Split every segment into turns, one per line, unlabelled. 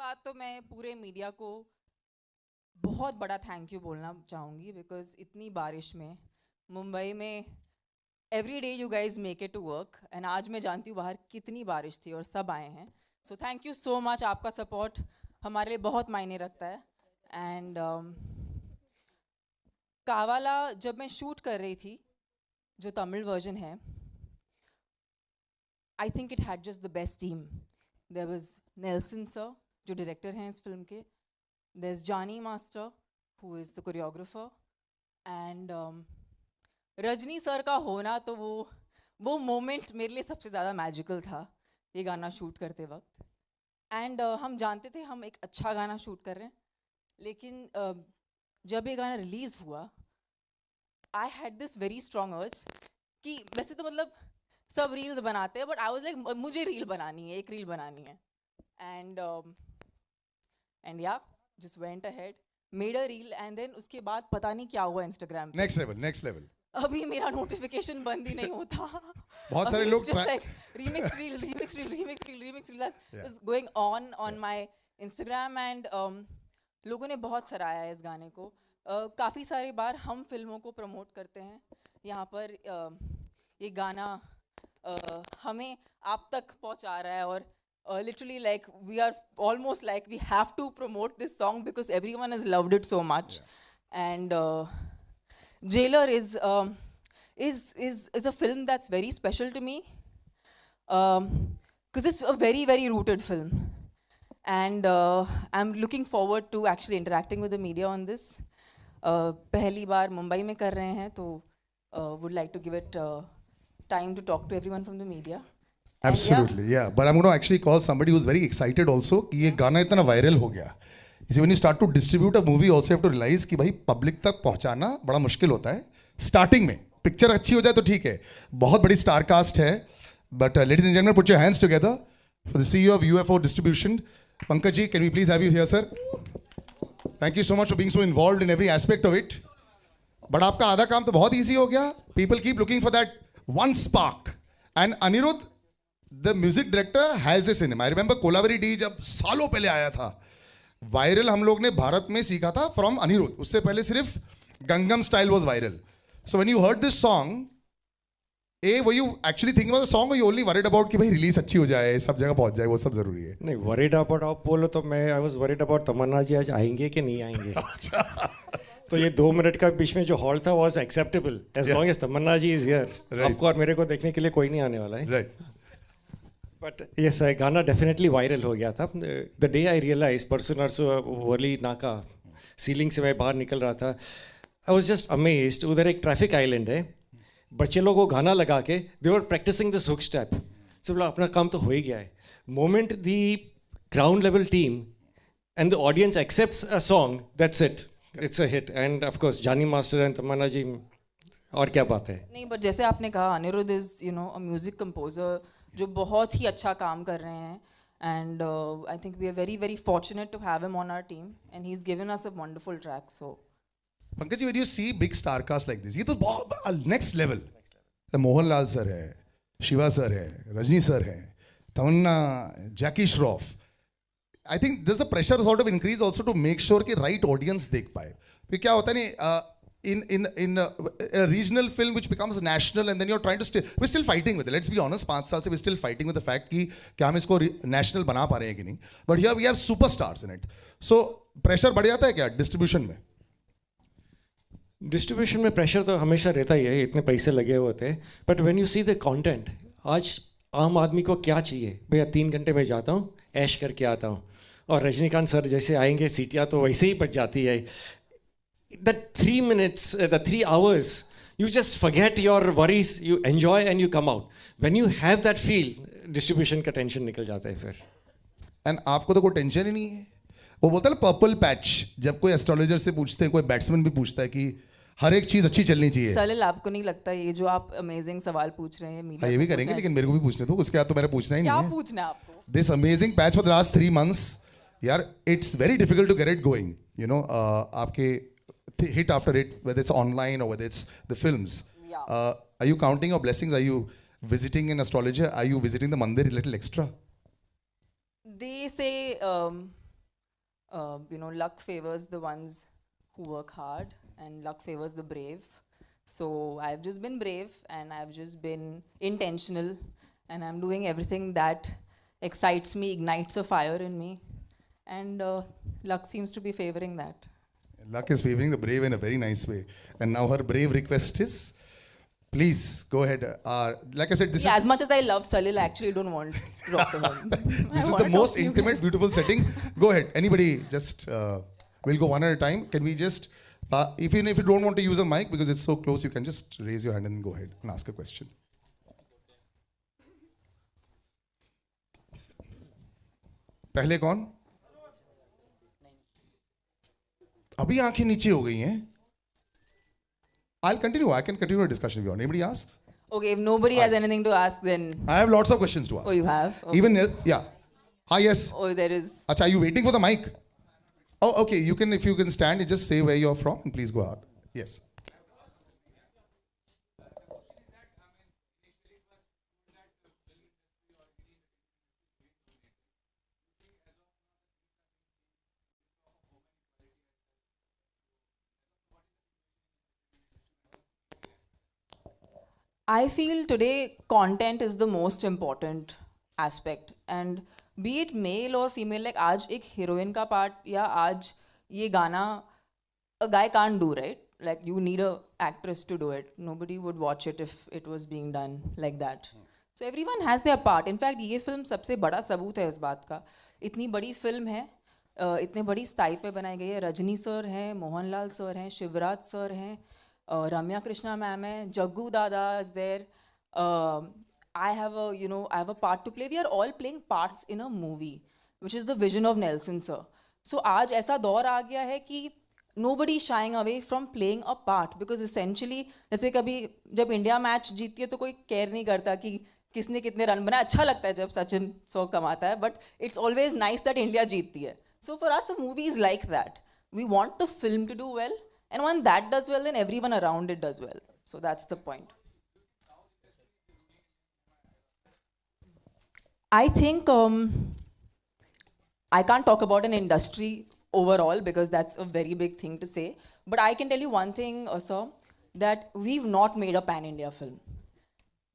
बात तो मैं पूरे मीडिया को बहुत बड़ा थैंक यू बोलना चाहूँगी बिकॉज इतनी बारिश में मुंबई में every day you guys make it to work and आज मैं जानती हूँ बाहर कितनी बारिश थी और सब आए हैं. So thank you so much. आपका सपोर्ट हमारे लिए बहुत मायने रखता है. एंड कावाला जब मैं शूट कर रही थी जो तमिल वर्जन है, I think it had just the best team. There was Nelson sir जो डायरेक्टर हैं इस फिल्म के, there's Johnny Master who is the choreographer, and Rajni sir का होना तो वो मोमेंट मेरे लिए सबसे ज़्यादा मैजिकल था ये गाना शूट करते वक्त. एंड हम जानते थे हम एक अच्छा गाना शूट कर रहे हैं, लेकिन जब ये गाना रिलीज़ हुआ I had this very strong अर्ज कि वैसे तो मतलब सब रील्स बनाते हैं बट आई वाज लाइक मुझे रील बनानी है, एक रील बनानी है. एंड या just went ahead, made a reel, and then उसके बाद पता नहीं क्या हुआ Instagram पे.
next level.
अभी मेरा notification बंद ही नहीं होता.
बहुत सारे लोग
just like remix reel that's going on my Instagram, and लोगों ने बहुत सराहा है इस गाने को. काफ़ी सारी बार हम फिल्मों को प्रमोट करते हैं यहाँ पर. ये गाना हमें आप तक पहुँचा रहा है और literally like we are almost like we have to promote this song because everyone has loved it so much. And Jailer is a film that's very special to me because it's a very very rooted film, and I'm looking forward to actually interacting with the media on this. पहली बार मुंबई में कर रहे हैं तो would like to give it time to talk to everyone from the media.
Absolutely, yeah. But I'm going to actually call somebody who's very excited also कि ये गाना इतना वायरल हो गया. इसी when you start to distribute a movie also you have to realize कि भाई public तक पहुंचाना बड़ा मुश्किल होता है. स्टार्टिंग में पिक्चर अच्छी हो जाए तो ठीक है, बहुत बड़ी स्टार कास्ट है. But ladies and gentlemen, put your hands together for the CEO of UFO Distribution. Pankaj ji, can we please have you here, sir? Thank you so much for being so involved in every aspect of it. But आपका आधा काम तो बहुत easy हो गया. People keep looking for that one spark. And Anirudh, the music director has this in him. I remember Kolaveri D जब सालों पहले आया था, वायरल हम लोग ने भारत में सीखा था फ्रॉम अनिरुद्ध. उससे पहले सिर्फ Gangnam style was viral. So when you heard this song, were you actually thinking about the song और यू ओनली वरीड अबाउट कि भाई रिलीज अच्छी हो जाए, सब जगह पहुंच जाए, वो सब जरूरी है?
नहीं, वरीड अबाउट आप बोलो तो मैं आई वाज वरीड अबाउट तमन्ना जी आज आएंगे कि नहीं आएंगे. तो ये 2 मिनट का बीच में जो हॉल था was acceptable as long as Tamannaah ji is here. आपको और मेरे को देखने के लिए कोई नहीं आने वाला है.
राइट.
बट यस, गाना डेफिनेटली वायरल हो गया था. द डे आई रियलाइज परसों नरसों वर्ली नाका सीलिंग से मैं बाहर निकल रहा था, आई वाज जस्ट अमेज्ड. उधर एक ट्रैफिक आइलैंड है, बच्चे लोग को गाना लगा के they were practising this hook step. सब लोग अपना काम तो हो ही गया है. Moment the ground level team and the audience accepts a song, that's it, it's a hit. And of course Johnny master and Tamannaah ji, और क्या बात है.
नहीं, बट जैसे आपने कहा Anirudh is a music composer जो बहुत ही अच्छा काम कर रहे हैं. And I think we are very very fortunate to have him on our team and he is given us a wonderful track. So
Pankaj ji, when you see big star cast like this, ये तो बहुत next level. Mohanlal sir है, Shiva sir है, Rajni sir है, Tamannaah, Jackie Shroff. I think this the pressure sort of increase also to make sure कि right audience देख पाए. फिर क्या होता है नहीं, in a regional film which becomes national and then you're trying to we're still fighting with it. Let's be honest, 5 साल से we're still fighting with the fact कि क्या हम इसको national बना पा रहे हैं कि नहीं. But here we have superstars in it. So pressure बढ़ जाता है क्या distribution में?
डिस्ट्रीब्यूशन में प्रेशर तो हमेशा रहता ही है, इतने पैसे लगे हुए होते हैं. But when you see the content, आज आम आदमी को क्या चाहिए? भैया 3 घंटे में जाता हूँ, ऐश करके आता हूँ, और रजनीकांत सर जैसे आएंगे सीटियाँ तो वैसे ही बच जाती है. That 3 minutes, the 3 hours, you just forget your worries, you enjoy and you come out. When you have that feel, distribution का टेंशन निकल जाता है फिर.
And आपको तो कोई टेंशन ही नहीं है. वो बोलता है पर्पल पैच, जब कोई एस्ट्रोलॉजर से पूछते हैं, कोई बैट्समैन भी पूछता है कि हर एक चीज अच्छी चलनी चाहिए.
सलिल, आपको नहीं लगता ये जो आप अमेजिंग सवाल पूछ रहे हैं मीडिया?
ये भी करेंगे, लेकिन मेरे को भी पूछने दो. उसके बाद तो मेरा पूछना ही नहीं है.
क्या पूछना है आपको?
This amazing patch for the last 3 months, यार, it's very difficult to get it going. You know, आपके hit after hit, whether it's online or whether it's the films.
Yeah.
Are you counting your blessings? Are you visiting an astrologer? Are you visiting the mandir a little extra?
They say luck favors the ones who work hard, and luck favors the brave. So I've just been brave, and I've just been intentional, and I'm doing everything that excites me, ignites a fire in me, and luck seems to be favoring that.
Luck is favoring the brave in a very nice way. And now her brave request is, please go ahead. Like I said, this is
As much as I love Salil, I actually don't want to talk to her.
this is the most intimate, beautiful setting. Go ahead. Anybody, just we'll go one at a time. Can we just, if you don't want to use a mic because it's so close, you can just raise your hand and go ahead and ask a question. पहले कौन? अभी आंखें नीचे हो गई हैं. I'll continue. I can continue a discussion if you want. Anybody asks?
Okay, if nobody has anything to ask, then.
I have lots of questions to ask.
Oh, you have? Okay.
Even yeah. Yes.
Oh, there is.
Acha, are you waiting for the mic? Oh, okay. You can, if you can stand, you just say where you're from and please go out. Yes.
I feel today content is the most important aspect, and be it male or female, like आज एक heroine का part या आज ये गाना a guy can't do, right? Like you need a actress to do it. Nobody would watch it if it was being done like that. So everyone has their part. In fact, ये film सबसे बड़ा सबूत है उस बात का. इतनी बड़ी film है, इतने बड़ी स्टाइल पे बनाई गई है. रजनी सर हैं, मोहनलाल सर हैं, शिवराज सर हैं, Ramya Krishna ma'am hai, Jaggu Dada is there. I have a part to play. We are all playing parts in a movie, which is the vision of Nelson sir. So आज ऐसा दौर आ गया है कि nobody shying away from playing a part, because essentially जैसे कभी जब India match जीतती है तो कोई केयर नहीं करता कि किसने कितने रन बनाए. अच्छा लगता है जब सचिन 100 कमाता है, but it's always nice that India जीतती है. So for us, a movie is like that. We want the film to do well. And when that does well, then everyone around it does well. So that's the point. I think I can't talk about an industry overall because that's a very big thing to say. But I can tell you one thing, sir, that we've not made a pan-India film.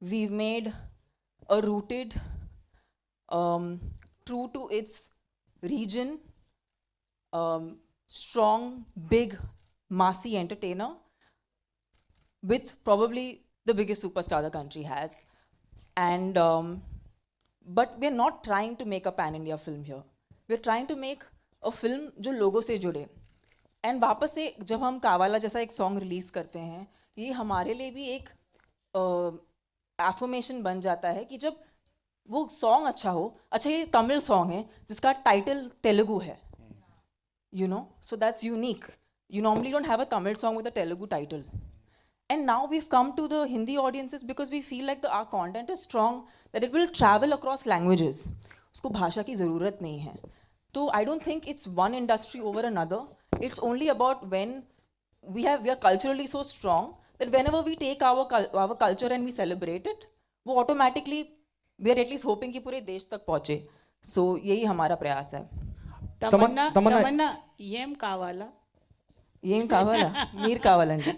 We've made a rooted, true to its region, strong, big, massy entertainer with probably the biggest superstar the country has. And but we're not trying to make a pan-India film here. We're trying to make a film जो लोगों से जुड़े. And वापस से जब हम कावाला जैसा एक सॉन्ग रिलीज करते हैं, ये हमारे लिए भी एक एफर्मेशन बन जाता है कि जब वो सॉन्ग अच्छा हो, अच्छा ये तमिल सॉन्ग है जिसका टाइटल तेलुगु है, so that's unique. You normally don't have a Tamil song with a Telugu title. And now we've come to the Hindi audiences because we feel like our content is strong, that it will travel across languages. उसको भाषा की ज़रूरत नहीं है. So I don't think it's one industry over another. It's only about when we are culturally so strong that whenever we take our culture and we celebrate it, वो automatically we are at least hoping कि पूरे देश तक पहुँचे. So यही हमारा प्रयास है.
Tamannaah ఏం కావాలా?
ఏం కావాలా? మీరు కావాలండి.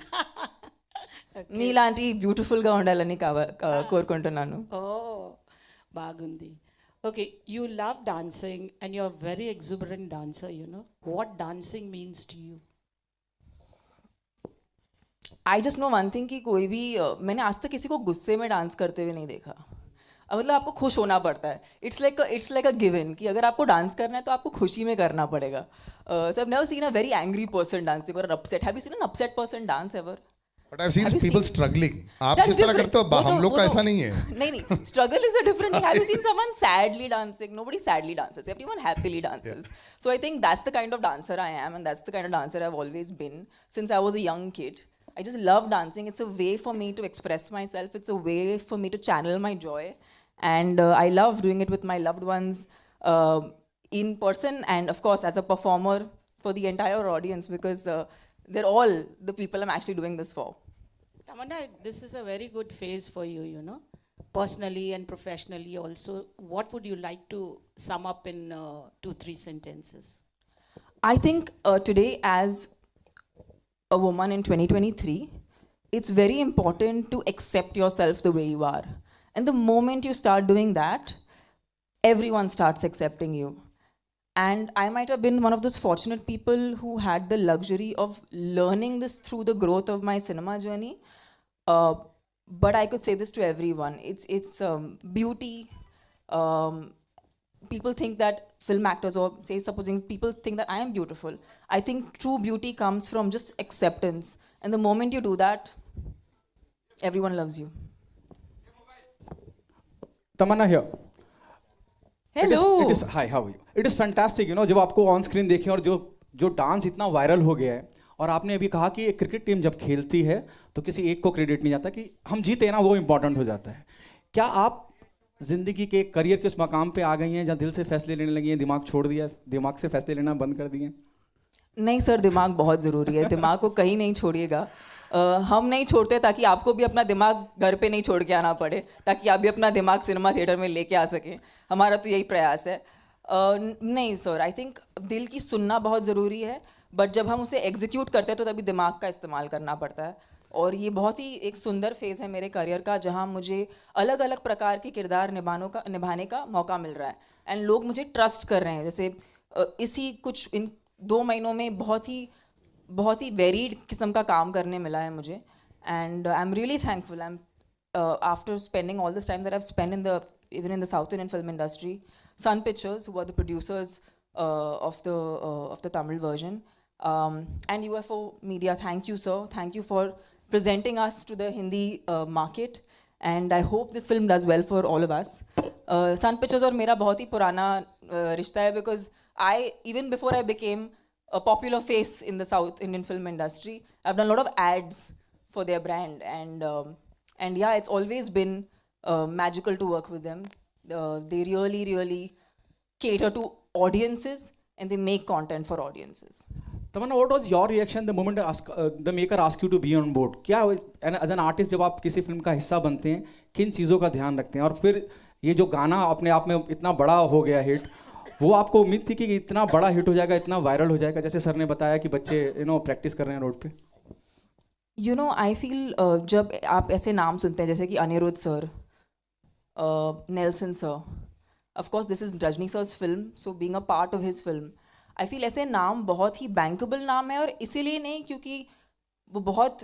మీలాంటి బ్యూటిఫుల్గా ఉండాలని కోరుకుంటున్నాను.
ఓ బాగుంది. Okay, you love dancing and you're a very exuberant dancer, What dancing means to you?
I just know one thing कि कोई भी मैंने आज तक किसी को गुस्से में डांस करते हुए नहीं देखा. मतलब आपको खुश होना पड़ता है. It's like a given कि अगर आपको डांस करना है तो आपको खुशी में करना पड़ेगा. So I've never seen a very angry person dancing or upset. Have you seen an upset person dance ever?
But I've seen people struggling. आप जिस तरह करते हो हम लोग का ऐसा नहीं है.
नहीं, struggle is a different thing. Have you seen someone sadly dancing? Nobody sadly dances. Everyone happily dances. Yeah. So I think that's the kind of dancer I am, and that's the kind of dancer I've always been since I was a young kid. I just love dancing. It's a way for me to express myself. It's a way for me to channel my joy. And I love doing it with my loved ones in person, and of course as a performer for the entire audience, because they're all the people I'm actually doing this for.
Tamannaah, this is a very good phase for you, personally and professionally also. What would you like to sum up in 2-3 sentences?
I think today, as a woman in 2023, it's very important to accept yourself the way you are. And the moment you start doing that, everyone starts accepting you. And I might have been one of those fortunate people who had the luxury of learning this through the growth of my cinema journey. Uh, but I could say this to everyone. It's beauty. People think that film actors, or say supposing people think that I am beautiful. I think true beauty comes from just acceptance. And the moment you do that, everyone loves you.
Tamannaah here.
Hello.
Hi, how are you? It is fantastic, you know, जब आपको on screen देखें और जो dance इतना viral हो गया है, और आपने अभी कहा कि एक क्रिकेट टीम जब खेलती है तो किसी एक को क्रेडिट नहीं जाता, कि हम जीते ना वो इम्पोर्टेंट हो जाता है. क्या आप जिंदगी के करियर के उस मकाम पे आ गई हैं जहाँ दिल से फैसले लेने लगी हैं, दिमाग छोड़ दिया, दिमाग से फैसले लेना बंद कर दिए?
नहीं सर, दिमाग बहुत ज़रूरी है. दिमाग को कहीं नहीं छोड़िएगा. हम नहीं छोड़ते ताकि आपको भी अपना दिमाग घर पे नहीं छोड़ के आना पड़े, ताकि आप भी अपना दिमाग सिनेमा थिएटर में लेके आ सकें. हमारा तो यही प्रयास है. नहीं सर, आई थिंक दिल की सुनना बहुत ज़रूरी है, बट जब हम उसे एग्जीक्यूट करते हैं तो तभी दिमाग का इस्तेमाल करना पड़ता है. और ये बहुत ही एक सुंदर फेज़ है मेरे करियर का, जहाँ मुझे अलग अलग प्रकार के किरदार निभाने का मौका मिल रहा है. एंड लोग मुझे ट्रस्ट कर रहे हैं. जैसे इसी कुछ इन 2 महीनों में बहुत ही वेरीड किस्म का काम करने मिला है मुझे. And I am really thankful. I am after spending all this time that I have spend even in the South Indian film industry, Sun Pictures, who are the producers of the Tamil version, and UFO Media, thank you sir, thank you for presenting us to the Hindi market, and I hope this film does well for all of us. Sun Pictures और मेरा बहुत ही पुराना रिश्ता है, because even before I became a popular face in the South Indian film industry, I've done a lot of ads for their brand, and yeah, it's always been magical to work with them. They really cater to audiences, and they make content for audiences.
Tamannaah, what was your reaction the moment the maker asked you to be on board? क्या as an artist जब आप किसी film का हिस्सा बनते हैं, किन चीज़ों का ध्यान रखते हैं? और फिर ये जो गाना अपने आप में इतना बड़ा हो गया हिट, वो आपको उम्मीद थी कि इतना बड़ा हिट हो जाएगा, इतना वायरल हो जाएगा, जैसे सर ने बताया कि बच्चे प्रैक्टिस कर रहे हैं रोड पे?
You know, I feel जब आप ऐसे नाम सुनते हैं जैसे कि Anirudh sir, Nelson sir, of course this is Rajni sir's film, so being a part of his film, I feel ऐसे नाम बहुत ही bankable नाम है. और इसीलिए नहीं क्योंकि वो बहुत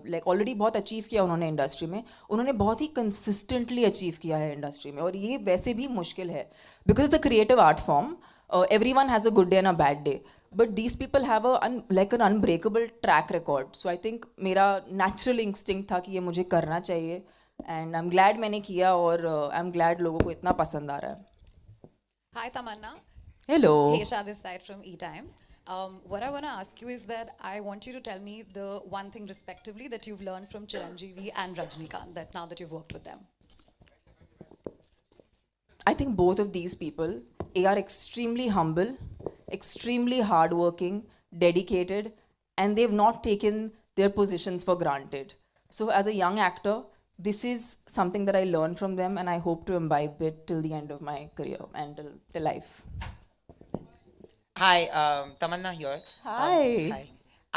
लाइक ऑलरेडी बहुत अचीव किया उन्होंने इंडस्ट्री में. उन्होंने बहुत ही कंसिस्टेंटली अचीव किया है इंडस्ट्री में, और ये वैसे भी मुश्किल है, because it's a creative art form. everyone has a good day and a bad day, but these people have like an unbreakable track record. So I think मेरा natural instinct था कि ये मुझे करना चाहिए, and I'm glad मैंने किया, और I'm glad लोगों को इतना पसंद आ रहा है.
Hi Tamannaah.
Hello.
Heisha this side from E-Times. What I want to ask you is that I want you to tell me the one thing respectively that you've learned from Chiranjeevi and Rajnikant, that now that you've worked with them.
I think both of these people, they are extremely humble, extremely hardworking, dedicated, and they've not taken their positions for granted. So as a young actor, this is something that I learned from them, and I hope to imbibe it till the end of my career and till life.
Hi, Tamannaah here.
Hi.
Hi.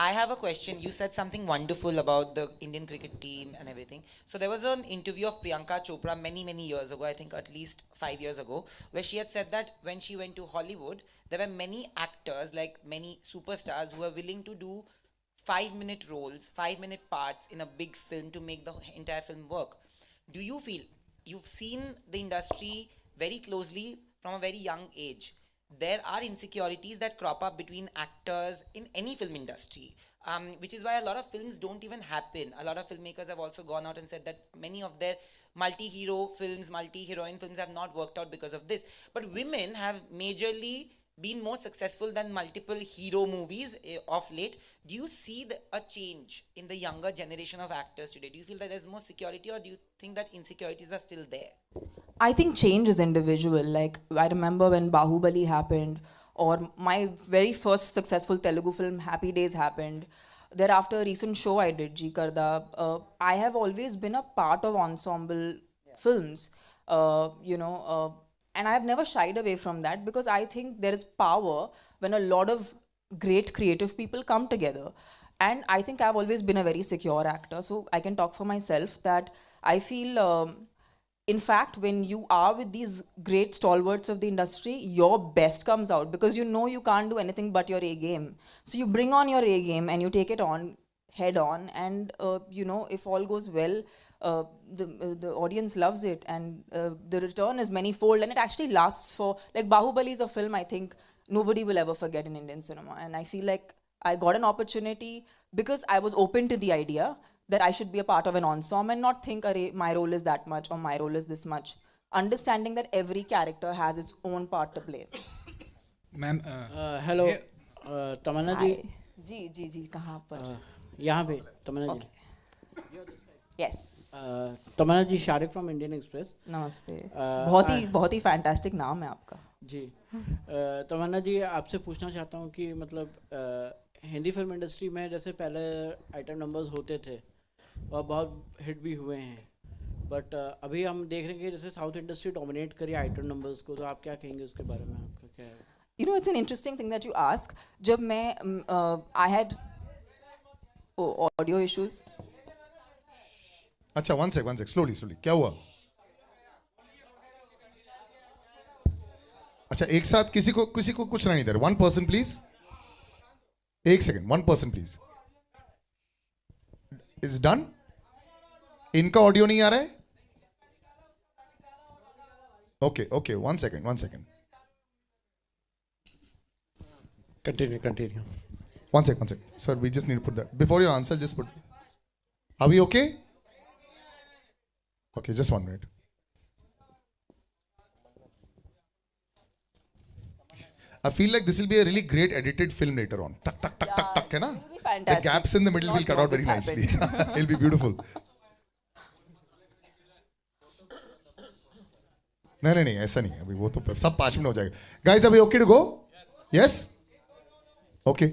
I have a question. You said something wonderful about the Indian cricket team and everything. So there was an interview of Priyanka Chopra many years ago, I think at least 5 years ago, where she had said that when she went to Hollywood, there were many actors, like many superstars, who were willing to do 5-minute roles, 5-minute parts in a big film to make the entire film work. Do you feel, you've seen the industry very closely from a very young age, there are insecurities that crop up between actors in any film industry, which is why a lot of films don't even happen. A lot of filmmakers have also gone out and said that many of their multi-hero films, multi-heroine films have not worked out because of this. But women have majorly been more successful than multiple hero movies of late. Do you see a change in the younger generation of actors today? Do you feel that there's more security, or do you think that insecurities are still there?
I think change is individual. Like, I remember when Bahubali happened, or my very first successful Telugu film, Happy Days, happened. Thereafter, a recent show I did, Ji Karda, I have always been a part of ensemble films. And I've never shied away from that because I think there is power when a lot of great creative people come together. And I think I've always been a very secure actor, so I can talk for myself that I feel, in fact, when you are with these great stalwarts of the industry, your best comes out because you know you can't do anything but your A game. So you bring on your A game and you take it on head on, and you know, if all goes well, the audience loves it, and the return is many-fold, and it actually lasts for, like, Bahubali is a film I think nobody will ever forget in Indian cinema, and I feel like I got an opportunity because I was open to the idea that I should be a part of an ensemble and not think, "Arey, my role is that much or my role is this much." Understanding that every character has its own part to play.
Ma'am
hello Tamannaah ji
जी जी जी कहाँ पर?
यहाँ पे Tamannaah ji
Yes.
Tamannaah ji Shariq from Indian Express
नमस्ते. बहुत ही fantastic नाम है आपका.
जी तमन्ना जी आपसे पूछना चाहता हूँ कि मतलब हिंदी फिल्म इंडस्ट्री में जैसे पहले आइटम नंबर्स होते थे और बहुत हिट भी हुए हैं, बट अभी हम देख रहे हैं कि जैसे साउथ इंडस्ट्री डोमिनेट करी आइटम नंबर्स को, तो आप क्या कहेंगे उसके बारे में? आपका क्या है?
You know, it's an interesting thing that you ask. जब मैं I had audio issues.
अच्छा, one sec, slowly. क्या हुआ? अच्छा, एक साथ किसी को कुछ नहीं दे रहा. One person please. एक second, one person please. Is done? इनका ऑडियो नहीं आ रहा है? Okay, one second.
Continue.
One sec. Sir, we just need to put that. Before you answer, just put. Are we okay? Okay, just 1 minute. I feel like this will be a really great edited film later on. Tuck, है ना?
It'll be fantastic.
The gaps in the middle will cut out very nicely. It'll be beautiful. नहीं, ऐसा नहीं है. अभी वो तो सब 5 मिनट हो जाएगा. Guys, are we okay to go? Yes? Okay.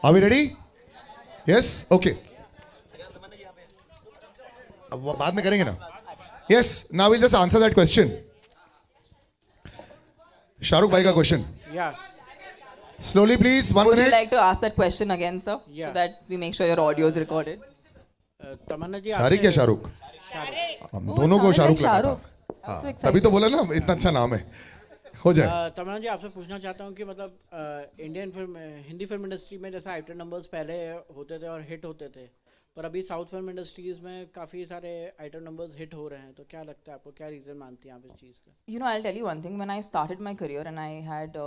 Are we ready? Yes? Okay. अब बाद में करेंगे ना? Yes. Now we'll just answer that question. Shahrukh भाई का question.
Yeah.
Slowly, please. 1
Would
minute.
you like to ask that question again, sir?
Yeah.
So that we make sure your audio is recorded.
तमन्ना जी
शारिक या शाहरुख? हम दोनों को शाहरुख लगा था.
I'm so
हाँ,
excited.
तभी तो बोला ना इतना अच्छा नाम है. हो जाए.
तमन्ना जी आपसे पूछना चाहता हूँ कि मतलब हिंदी फिल्म इंडस्ट्री में जैसे आइटम नंबर्स पहले होते थे और हिट होते थे, पर अभी साउथ फिल्म इंडस्ट्रीज में काफ़ी सारे आइटम नंबर्स हिट हो रहे हैं, तो क्या लगता है आपको, क्या रीज़न मानती हैं आप इस चीज़ का?
You know, I'll tell you one thing. When I started my career and I had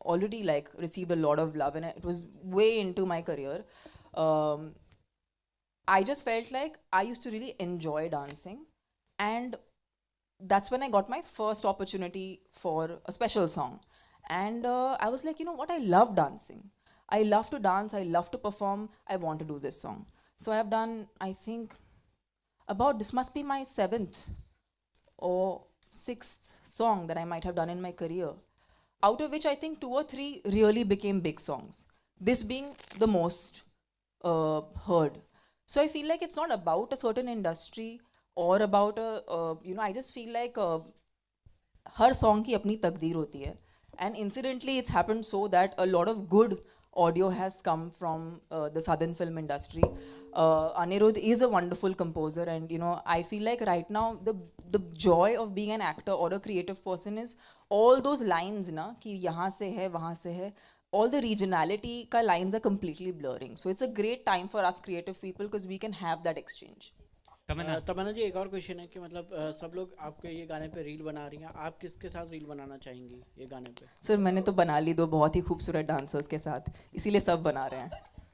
already like received a lot of love and it was way into my career, I just felt like I used to really enjoy dancing, and that's when I got my first opportunity for a special song. And I was like, you know what, I love dancing. I love to dance, I love to perform, I want to do this song. So I have done, I think, this must be my 7th or 6th song that I might have done in my career, out of which I think 2 or 3 really became big songs, this being the most heard. So I feel like it's not about a certain industry or about I just feel like her song की अपनी तकदीर होती है, and incidentally it's happened so that a lot of good audio has come from the southern film industry. Anirudh is a wonderful composer, and I feel like right now the joy of being an actor or a creative person is all those lines ना कि यहाँ से है वहाँ से है, all the regionality का lines are completely blurring. So it's a great time for us creative people because we can have that exchange.
तमन्ना जी एक और क्वेश्चन है कि मतलब सब लोग आपके ये गाने पे रील बना रही हैं, आप किसके साथ रील बनाना चाहेंगी ये गाने पे?
सर मैंने तो बना ली 2 बहुत ही खूबसूरत डांसर्स के साथ, इसीलिए सब बना रहे हैं.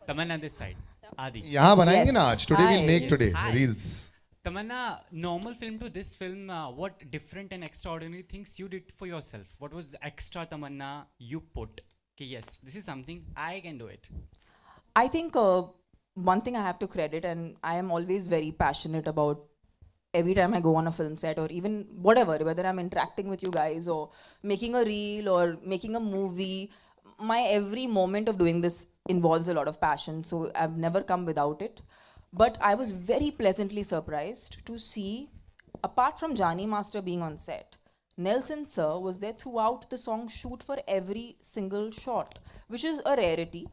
तमन्ना दिस साइड आदि
यहाँ बनाएंगे ना आज. Today we'll make
Yes.
today
Hi.
reels.
Tamanna, normal film to this film, what different and extraordinary things you did for yourself? What was the extra Tamanna you put? Okay, yes, this is something I can do it.
I think one thing I have to credit, and I am always very passionate about every time I go on a film set, or even whatever, whether I'm interacting with you guys or making a reel or making a movie, my every moment of doing this involves a lot of passion. So I've never come without it. But I was very pleasantly surprised to see, apart from Jani Master being on set, Nelson Sir was there throughout the song shoot for every single shot, which is a rarity.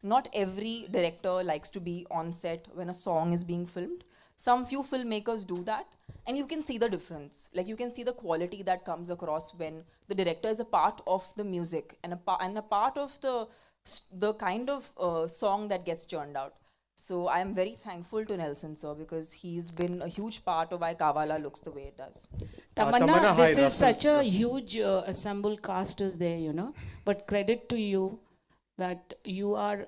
Not every director likes to be on set when a song is being filmed. Some few filmmakers do that, and you can see the difference. Like, you can see the quality that comes across when the director is a part of the music and a part of the kind of song that gets churned out. So I am very thankful to Nelson sir, because he's been a huge part of why Kavala looks the way it does.
Tamannaah,
hi,
this is
Russell.
such a huge assemble cast is there, you know. But credit to you that you are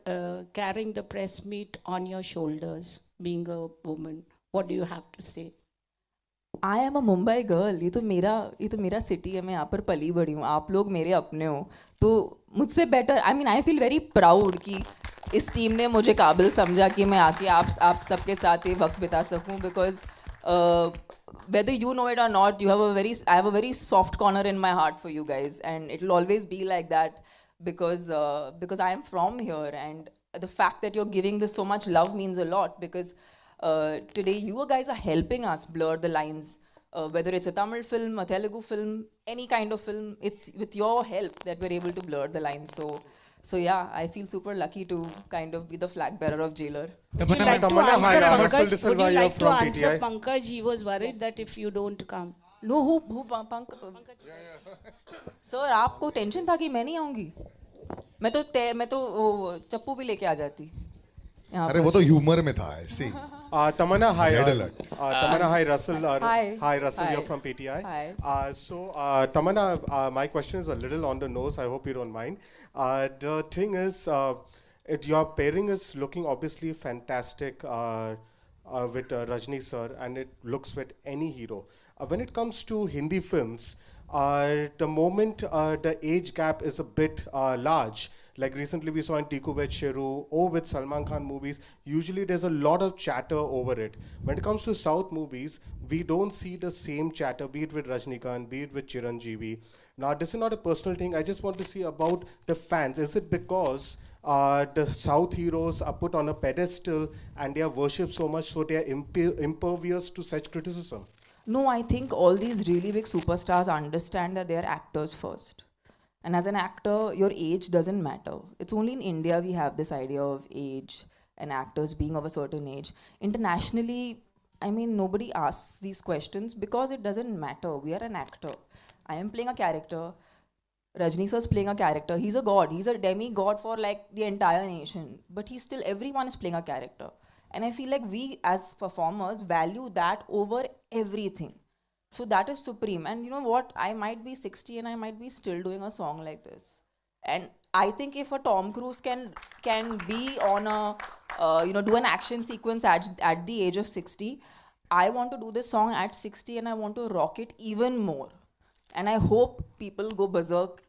carrying the press meet on your shoulders, being a woman. What do you have to say?
I am a Mumbai girl. ये तो मेरा city है. मैं यहाँ पर पली बड़ी हूँ. आप लोग मेरे अपने हो. तो मुझसे better. I mean, I feel very proud कि इस टीम ने मुझे काबिल समझा कि मैं आके आप सबके साथ ये वक्त बिता सकूं, because whether you know it or not, I have a very soft corner in my heart for you guys, and it will always be like that, because I am from here, and the fact that you're giving this so much love means a lot, because today you guys are helping us blur the lines, whether it's a Tamil film, a Telugu film, any kind of film. It's with your help that we're able to blur the lines. So yeah, I feel super lucky to kind of be the flag bearer of Jailer.
Would you like to
hi,
answer
Russell De
Pankaj?
Silva
Would you
here
like to
from
answer
PTI.
Pankaj? He was worried that if you don't come.
No, who Pankaj? Sir, आपको tension था कि मैं नहीं आऊँगी? मैं तो वो चप्पू भी लेके आ जाती.
अरे वो तो ह्यूमर में था ऐसे.
Tamannaah, hi.
Red alert.
Tamannaah, hi, Russell.
Hi.
Russell here
Hi.
from PTI.
Hi.
Tamannaah, my question is a little on the nose. I hope you don't mind. The thing is, your pairing is looking obviously fantastic with Rajni sir, and it looks with any hero. When it comes to Hindi films, the moment the age gap is a bit large, like recently we saw in Tiku with Sheru or with Salman Khan movies, usually there's a lot of chatter over it. When it comes to South movies, we don't see the same chatter, be it with Rajnikant, be it with Chiranjeevi. Now, this is not a personal thing. I just want to see about the fans. Is it because the South heroes are put on a pedestal and they are worshipped so much, so they are impervious to such criticism?
No, I think all these really big superstars understand that they are actors first. And as an actor, your age doesn't matter. It's only in India we have this idea of age and actors being of a certain age. Internationally, I mean, nobody asks these questions because it doesn't matter. We are an actor. I am playing a character. Rajni sir is playing a character. He's a god. He's a demigod for like the entire nation. But everyone is playing a character. And I feel like we as performers value that over everything. So that is supreme. And you know what? I might be 60 and I might be still doing a song like this. And I think if a Tom Cruise can be on a, do an action sequence at the age of 60, I want to do this song at 60 and I want to rock it even more. And I hope people go berserk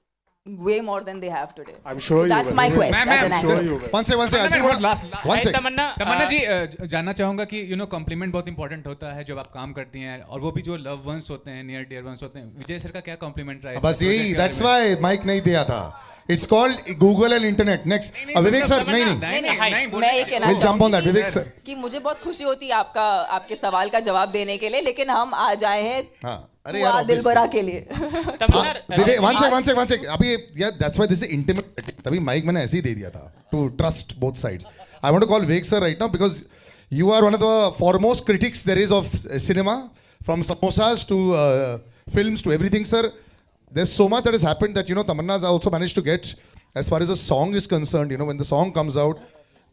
way more than they have today.
I'm sure
so that's
you will.
my quest as an actor.
Sure you will.
One second. One second.
तमन्ना जी जानना चाहूंगा कि complement बहुत important होता है जब आप काम करती हैं, और वो भी जो लव वंस होते हैं, नियर डियर वंस होते हैं. विजय सर का क्या कॉम्प्लीमेंट रहा है?
बस यही, that's why माइक नहीं दिया था. It's called Google and Internet. Next, Vivek sir नहीं.
मैं ये कहना
We'll jump on that, Vivek sir.
कि मुझे बहुत खुशी होती है आपके सवाल का जवाब देने के लिए, लेकिन हम आ जाए हैं
अरे
यार दिलबरा के लिए.
विवेक one sec. अभी यार that's why this is intimate. तभी माइक मैंने ऐसे ही दे दिया था to trust both sides. I want to call Vivek sir right now because you are one of the foremost critics there is of cinema, from samosas to films to everything, sir. There's so much that has happened that Tamannaah has also managed to get, as far as a song is concerned, when the song comes out,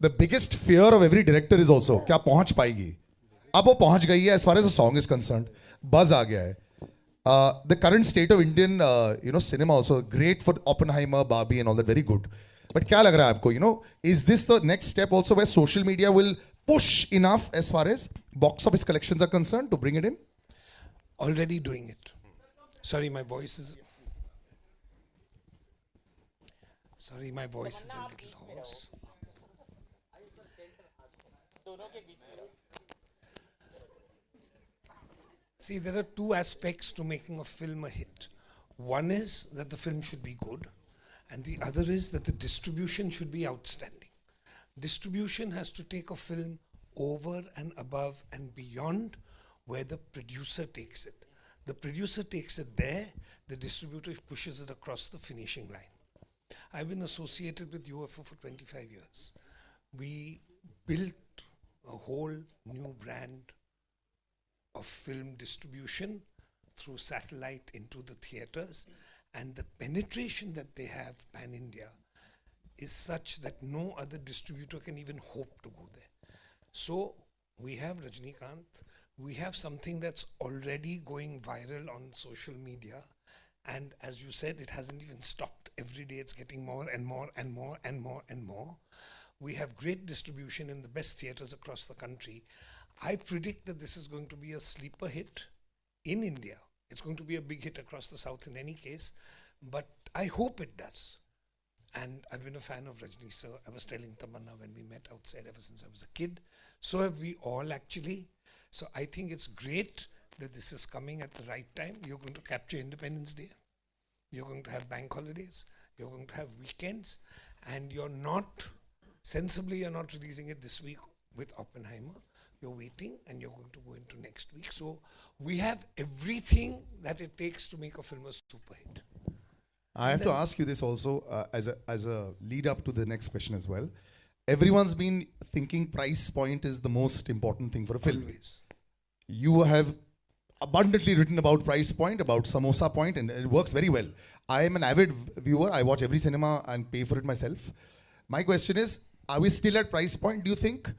the biggest fear of every director is also क्या पहुंच पाएगी. अब वो पहुंच गई है as far as the song is concerned. Buzz आ गया है. The current state of Indian cinema also great for Oppenheimer, Barbie and all that, very good. But क्या लग रहा है आपको? Is this the next step also where social media will push enough as far as box office collections are concerned to bring it in?
Already doing it. Sorry, my voice is a little hoarse. See, there are two aspects to making a film a hit. One is that the film should be good, and the other is that the distribution should be outstanding. Distribution has to take a film over and above and beyond where the producer takes it. The producer takes it there, the distributor pushes it across the finishing line. I've been associated with UFO for 25 years. We built a whole new brand of film distribution through satellite into the theaters, and the penetration that they have pan-India is such that no other distributor can even hope to go there. So we have Rajnikant, we have something that's already going viral on social media, and as you said, it hasn't even stopped. Every day it's getting more and more and more and more and more. We have great distribution in the best theaters across the country. I predict that this is going to be a sleeper hit in India. It's going to be a big hit across the South in any case, but I hope it does. And I've been a fan of Rajni sir. I was telling Tamannaah when we met outside ever since I was a kid. So have we all actually. So I think it's great that this is coming at the right time. You're going to capture Independence Day. You're going to have bank holidays. You're going to have weekends. And you're not, sensibly you're not releasing it this week with Oppenheimer. You're waiting and you're going to go into next week. So we have everything that it takes to make a film a super hit.
I have to ask you this also as a lead up to the next question as well. Everyone's been thinking price point is the most important thing for a film.
Always.
You have abundantly written about price point, about samosa point, and it works very well. I am an avid viewer. I watch every cinema and pay for it myself. My question is, are we still at price point, do you think?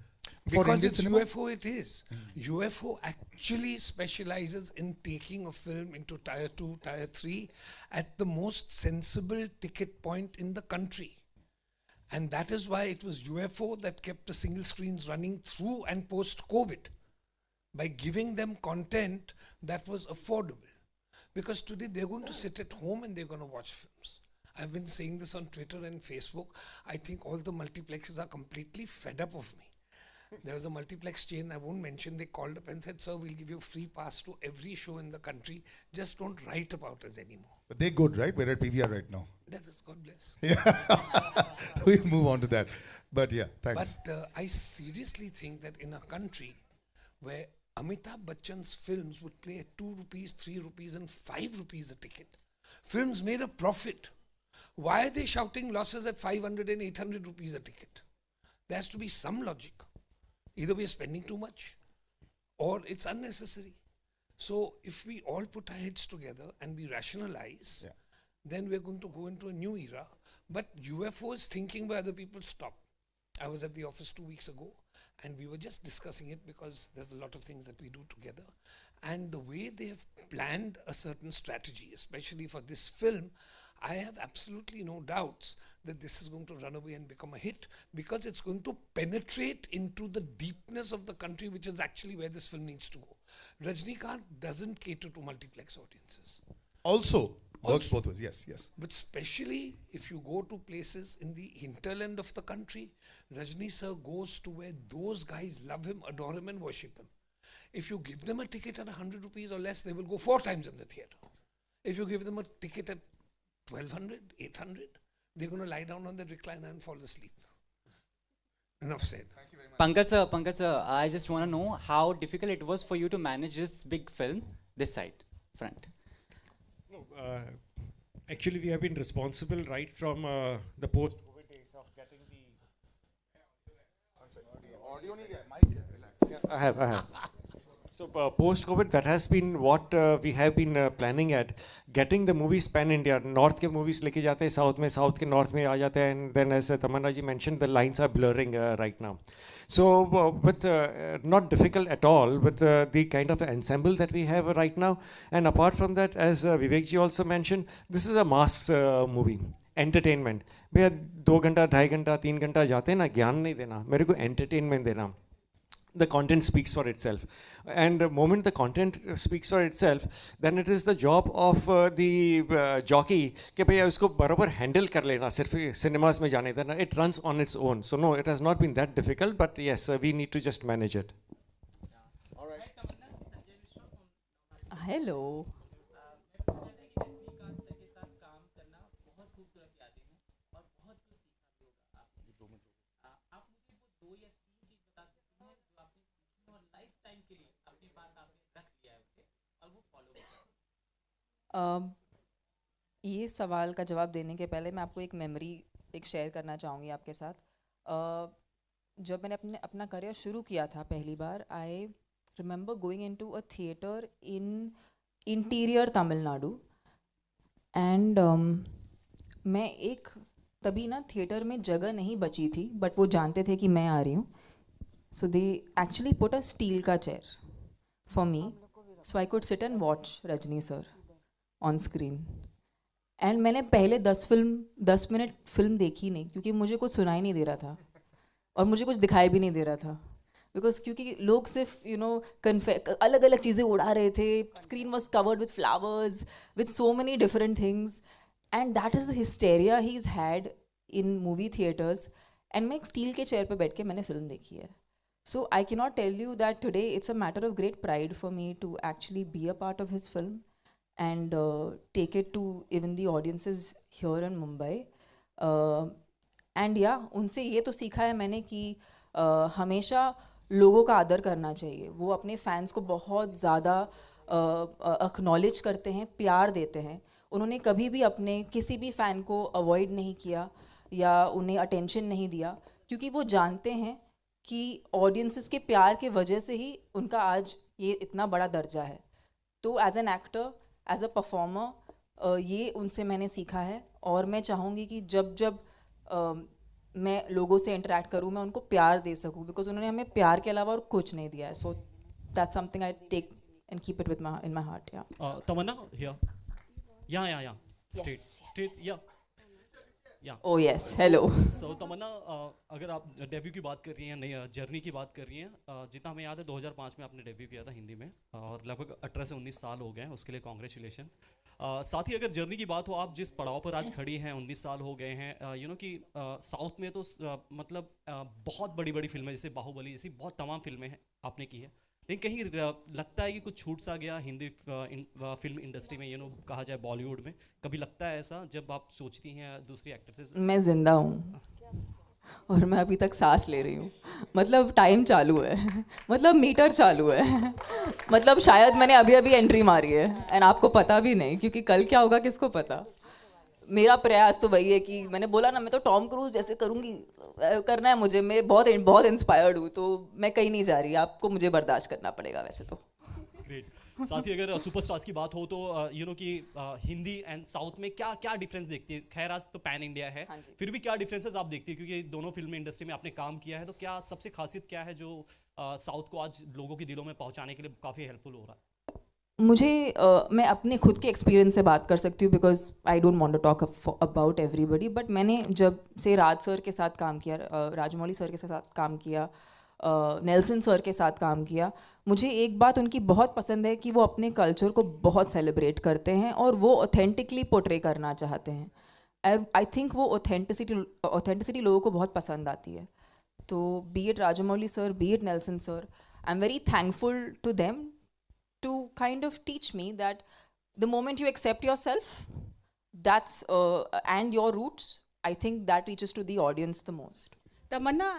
Because it's UFO, it is. UFO actually specializes in taking a film into tier 2, tier 3 at the most sensible ticket point in the country. And that is why it was UFO that kept the single screens running through and post-COVID, by giving them content that was affordable. Because today they're going to sit at home and they're going to watch films. I've been saying this on Twitter and Facebook. I think all the multiplexes are completely fed up of me. There was a multiplex chain, I won't mention, they called up and said, sir, we'll give you free pass to every show in the country. Just don't write about us anymore.
But they're good, right? We're at PVR right now.
That is, God bless.
Yeah. We'll move on to that. But yeah, thanks.
But I seriously think that in a country where Amitabh Bachchan's films would play at 2 rupees, 3 rupees and 5 rupees a ticket, films made a profit. Why are they shouting losses at 500 and 800 rupees a ticket? There has to be some logic. Either we are spending too much or it's unnecessary. So if we all put our heads together and we rationalize, then we're going to go into a new era. But UFO is thinking where other people stop. I was at the office 2 weeks ago and we were just discussing it because there's a lot of things that we do together. And the way they have planned a certain strategy, especially for this film, I have absolutely no doubts that this is going to run away and become a hit, because it's going to penetrate into the deepness of the country, which is actually where this film needs to go. Rajnikant doesn't cater to multiplex audiences.
Also, works both ways, yes, yes.
But especially if you go to places in the hinterland of the country, Rajni sir goes to where those guys love him, adore him and worship him. If you give them a ticket at 100 rupees or less, they will go 4 times in the theatre. If you give them a ticket at 1200, 800, they're going to lie down on the recliner and fall asleep. Enough said. Thank you very much.
Pankaj sir, I just want to know how difficult it was for you to manage this big film, this side, front.
No, actually, we have been responsible right from the post-COVID days of getting the... I have. So post-COVID, that has been what we have been planning at, getting the movies pan-India. North ke movies leke jate hain South mein, South ke North mein aa jate hain, and then as Tamannaah ji mentioned, the lines are blurring right now. So with not difficult at all with the kind of ensemble that we have right now. And apart from that, as Vivek ji also mentioned, this is a mass movie. Entertainment. भैया 2 घंटा 2.5 घंटा 3 घंटा जाते हैं ना, ज्ञान नहीं देना, मेरे को entertainment देना. The content speaks for itself, and the moment the content speaks for itself, then it is the job of the jockey कि भैया उसको बराबर handle कर लेना, सिर्फ cinemas में जाने देना. It runs on its own, so no, it has not been that difficult, but yes, we need to just manage it.
Hello. ये सवाल का जवाब देने के पहले मैं आपको एक मेमोरी एक शेयर करना चाहूँगी आपके साथ। जब मैंने अपना करियर शुरू किया था पहली बार, I remember going into a theatre in interior Tamil Nadu and मैं एक तभी ना थिएटर में जगह नहीं बची थी, बट वो जानते थे कि मैं आ रही हूँ, so they actually put a steel का chair for me so I could sit and watch Rajni sir on screen. And मैंने पहले 10 मिनट फिल्म देखी नहीं, क्योंकि मुझे कुछ सुनाई नहीं दे रहा था और मुझे कुछ दिखाई भी नहीं दे रहा था, बिकॉज क्योंकि लोग सिर्फ अलग अलग चीज़ें उड़ा रहे थे। Screen was covered with flowers with so many different things and that is the hysteria he is had in movie theatres. And मैं एक स्टील के चेयर पर बैठ के मैंने फिल्म देखी है। So I can not tell you that today it's a matter of great pride for me to actually be a part of his film and take it to even the audiences here in Mumbai. And yeah, उनसे ये तो सीखा है मैंने कि हमेशा लोगों का आदर करना चाहिए। वो अपने फैंस को बहुत ज़्यादा एक्नॉलेज करते हैं, प्यार देते हैं। उन्होंने कभी भी अपने किसी भी फ़ैन को अवॉइड नहीं किया या उन्हें अटेंशन नहीं दिया, क्योंकि वो जानते हैं कि ऑडियंसेस के प्यार के वजह से ही उनका आज ये इतना बड़ा दर्जा है। तो as an actor, as a performer, ये उनसे मैंने सीखा है और मैं चाहूँगी कि जब जब मैं लोगों से इंटरेक्ट करूँ मैं उनको प्यार दे सकूँ, बिकॉज उन्होंने हमें प्यार के अलावा और कुछ नहीं दिया है। So that's something I take and keep it with in my heart. या
तमन्ना हियर, या स्ट्रेट या
ओह यस, हेलो।
सो तमन्ना, अगर आप डेब्यू की बात कर रही हैं, नई जर्नी की बात कर रही हैं, जितना हमें याद है 2005 में आपने डेब्यू किया था हिंदी में और लगभग 18 से 19 साल हो गए हैं, उसके लिए कॉन्ग्रेचुलेशन। साथ ही अगर जर्नी की बात हो, आप जिस पड़ाव पर आज खड़ी हैं, 19 साल हो गए हैं, यू नो कि साउथ में तो मतलब बहुत बड़ी बड़ी फिल्में जैसे बाहुबली जैसी बहुत तमाम फिल्में हैं आपने की है, लेकिन कहीं लगता है कि कुछ छूट सा गया हिंदी फिल्म इंडस्ट्री में, यू नो कहा जाए बॉलीवुड में, कभी लगता है ऐसा जब आप सोचती हैं दूसरी एक्ट्रेसेस?
मैं जिंदा हूँ और मैं अभी तक सांस ले रही हूँ, मतलब टाइम चालू है, मतलब मीटर चालू है, मतलब शायद मैंने अभी अभी एंट्री मारी है एंड आपको पता भी नहीं, क्योंकि कल क्या होगा किसको पता। मेरा प्रयास तो वही है कि मैंने बोला ना, मैं तो टॉम क्रूज जैसे करूँगी, करना है मुझे, मैं बहुत इंस्पायर्ड हूँ, तो मैं कहीं नहीं जा रही, आपको मुझे बर्दाश्त करना पड़ेगा वैसे तो।
ग्रेट। साथ ही अगर सुपरस्टार्स की बात हो तो यू नो कि हिंदी एंड साउथ में क्या क्या डिफरेंस देखती है? खैर आज तो पैन इंडिया है, फिर भी क्या डिफरेंसेस आप देखती है, क्योंकि दोनों फिल्म इंडस्ट्री में आपने काम किया है, तो क्या सबसे खासियत क्या है जो साउथ को आज लोगों के दिलों में पहुंचाने के लिए काफ़ी हेल्पफुल हो रहा है?
मुझे मैं अपने खुद के एक्सपीरियंस से बात कर सकती हूँ, because I don't want to talk about everybody, but मैंने जब से राज सर के साथ काम किया, राजमौली सर के साथ काम किया, नेल्सन सर के साथ काम किया, मुझे एक बात उनकी बहुत पसंद है कि वो अपने कल्चर को बहुत सेलिब्रेट करते हैं और वो ऑथेंटिकली पोर्ट्रे करना चाहते हैं। आई थिंक वो ऑथेंटिसिटी लोगों को बहुत पसंद आती है। तो be it Rajamouli sir, be it Nelson sir, I am very thankful to them to kind of teach me that the moment you accept yourself, that's and your roots, I think that reaches to the audience the most.
Tamannaah,